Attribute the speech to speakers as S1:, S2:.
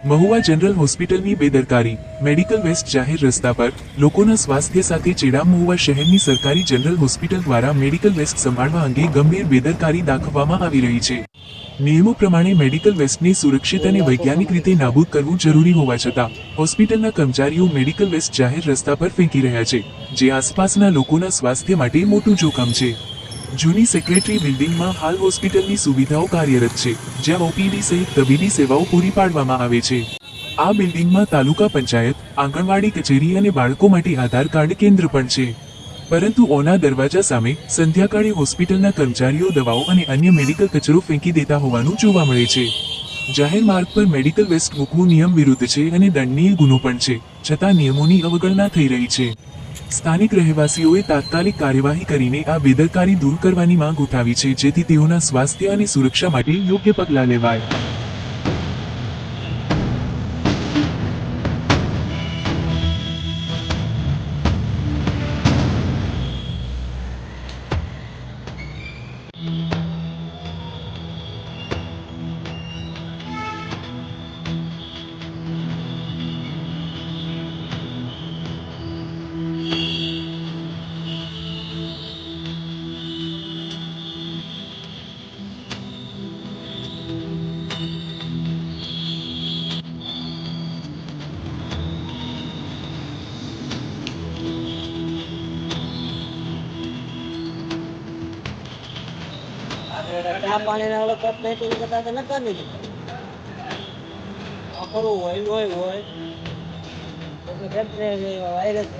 S1: Mahuva general હોસ્પિટલની બેદરકારી, medical waste જાહેર રસ્તા પર લોકોના સ્વાસ્થ્ય સાથે ચેડા. મહુવા શહેરની સરકારી જનરલ હોસ્પિટલ દ્વારા મેડિકલ વેસ્ટ સંભાળવા અંગે ગંભીર બેદરકારી દાખવવામાં આવી રહી છે. નિયમો પ્રમાણે મેડિકલ વેસ્ટને સુરક્ષિત અને વૈજ્ઞાનિક રીતે નાબૂદ કરવું જરૂરી હોવા છતાં હોસ્પિટલના કર્મચારીઓ મેડિકલ વેસ્ટ જાહેર રસ્તા પર ફેંકી રહ્યા છે, જે આસપાસના લોકોના સ્વાસ્થ્ય માટે મોટું જોખમ છે. જૂની સેક્રેટરી બિલ્ડિંગમાં હાલ હોસ્પિટલની સુવિધાઓ કાર્યરત છે, જ્યાં ઓપીડી સહિત તબીબી સેવાઓ પૂરી પાડવામાં આવે છે. આ બિલ્ડિંગમાં તાલુકા પંચાયત, આંગણવાડી કચેરી અને બાળકો માટે આધાર કાર્ડ કેન્દ્ર પણ છે. પરંતુ ઓના દરવાજા સામે સંધ્યાકાળે હોસ્પિટલના કર્મચારીઓ દવાઓ અને અન્ય મેડિકલ કચરો ફેંકી દેતા હોવાનું જોવા મળે છે. જાહેર માર્ગ પર મેડિકલ વેસ્ટ મૂકવું નિયમ વિરુદ્ધ છે અને દંડનીય ગુનો પણ છે, છતાં નિયમોની અવગણના થઈ રહી છે. સ્થાનિક રહેવાસીઓએ તાત્કાલિક કાર્યવાહી કરીને આ બેદરકારી દૂર કરવાની માંગ ઉઠાવી છે, જેથી તેઓના સ્વાસ્થ્ય અને સુરક્ષા માટે યોગ્ય પગલાં લેવાય.
S2: ચા પાણીના ઓલો કપ નહીં કરતા તો નતા નહીં ખરું હોય હોય હોય વાયરસ